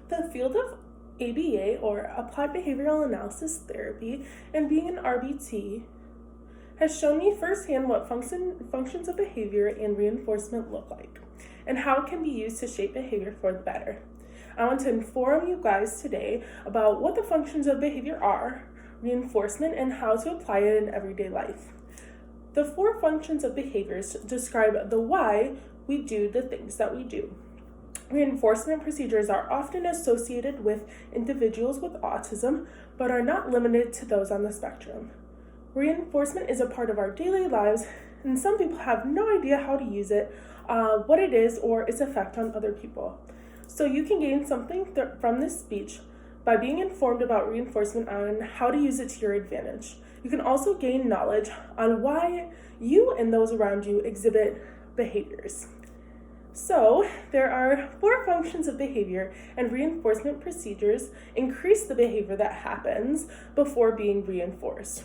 The field of ABA, or Applied Behavioral Analysis Therapy, and being an RBT, has shown me firsthand what functions of behavior and reinforcement look like, and how it can be used to shape behavior for the better. I want to inform you guys today about what the functions of behavior are, reinforcement, and how to apply it in everyday life. The 4 functions of behaviors describe the why we do the things that we do. Reinforcement procedures are often associated with individuals with autism, but are not limited to those on the spectrum. Reinforcement is a part of our daily lives, and some people have no idea how to use it, what it is, or its effect on other people. So you can gain something from this speech by being informed about reinforcement and how to use it to your advantage. You can also gain knowledge on why you and those around you exhibit behaviors. So there are 4 functions of behavior, and reinforcement procedures increase the behavior that happens before being reinforced.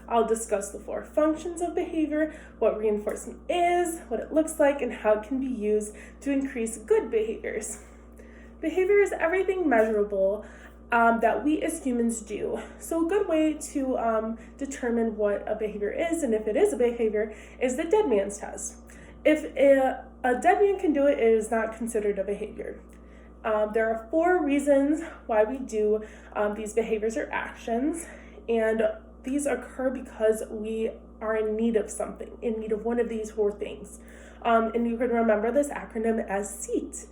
I'll discuss the 4 functions of behavior, what reinforcement is, what it looks like, and how it can be used to increase good behaviors. Behavior is everything measurable that we as humans do. So a good way to determine what a behavior is, and if it is a behavior, is the dead man's test. If a dead man can do it, it is not considered a behavior. There are 4 reasons why we do these behaviors or actions, and these occur because we are in need of something, in need of one of these 4 things. And you can remember this acronym as SEAT.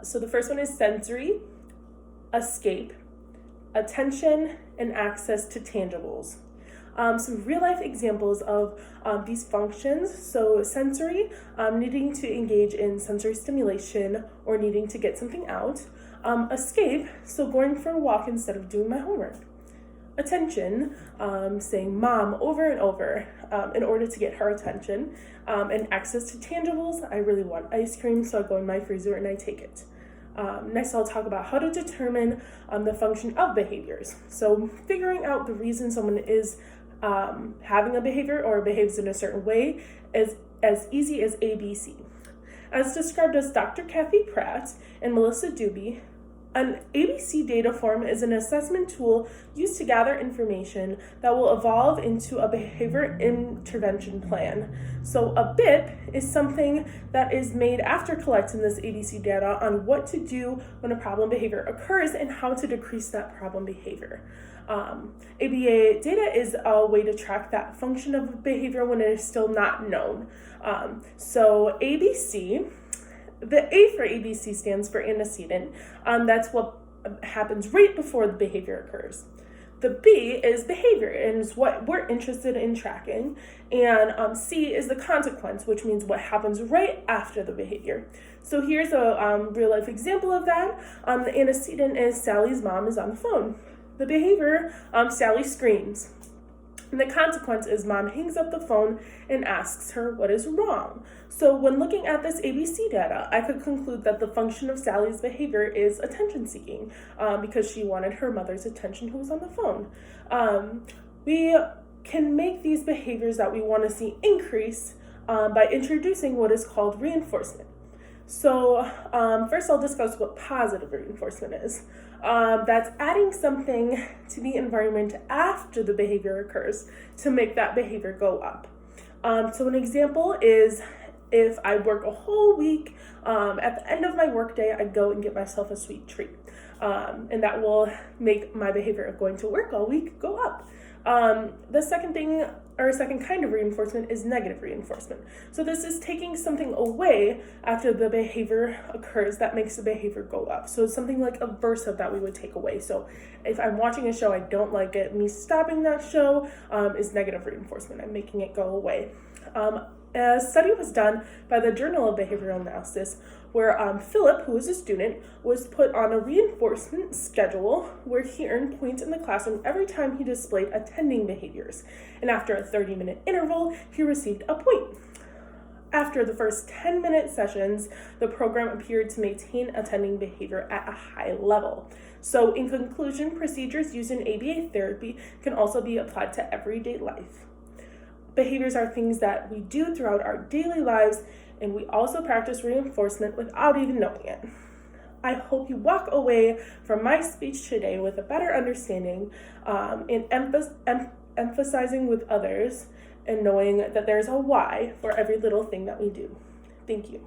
So the first one is sensory, escape, attention, and access to tangibles. Some real life examples of these functions. So sensory, needing to engage in sensory stimulation or needing to get something out. Escape, so going for a walk instead of doing my homework. Attention, saying mom over and over in order to get her attention. And access to tangibles, I really want ice cream, so I go in my freezer and I take it. Next, I'll talk about how to determine the function of behaviors. So figuring out the reason someone is having a behavior or behaves in a certain way is as easy as ABC. As described as Dr. Kathy Pratt and Melissa Doobie, an ABC data form is an assessment tool used to gather information that will evolve into a behavior intervention plan. So a BIP is something that is made after collecting this ABC data on what to do when a problem behavior occurs and how to decrease that problem behavior. ABA data is a way to track that function of behavior when it is still not known. So ABC, the A for ABC stands for antecedent. That's what happens right before the behavior occurs. The B is behavior, and is what we're interested in tracking. And C is the consequence, which means what happens right after the behavior. So here's a real life example of that. The antecedent is Sally's mom is on the phone. The behavior, Sally screams. And the consequence is mom hangs up the phone and asks her what is wrong. So when looking at this ABC data, I could conclude that the function of Sally's behavior is attention seeking because she wanted her mother's attention who was on the phone. We can make these behaviors that we want to see increase by introducing what is called reinforcement. So first I'll discuss what positive reinforcement is. That's adding something to the environment after the behavior occurs to make that behavior go up. So an example is if I work a whole week, at the end of my workday, I go and get myself a sweet treat. And that will make my behavior of going to work all week go up. The second kind of reinforcement is negative reinforcement. So this is taking something away after the behavior occurs that makes the behavior go up. So it's something like aversive that we would take away. So if I'm watching a show, I don't like it, me stopping that show is negative reinforcement. I'm making it go away. A study was done by the Journal of Behavioral Analysis where Philip, who was a student, was put on a reinforcement schedule where he earned points in the classroom every time he displayed attending behaviors. And after a 30-minute interval, he received a point. After the first 10-minute sessions, the program appeared to maintain attending behavior at a high level. So in conclusion, procedures used in ABA therapy can also be applied to everyday life. Behaviors are things that we do throughout our daily lives, and we also practice reinforcement without even knowing it. I hope you walk away from my speech today with a better understanding and emphasizing with others and knowing that there's a why for every little thing that we do. Thank you.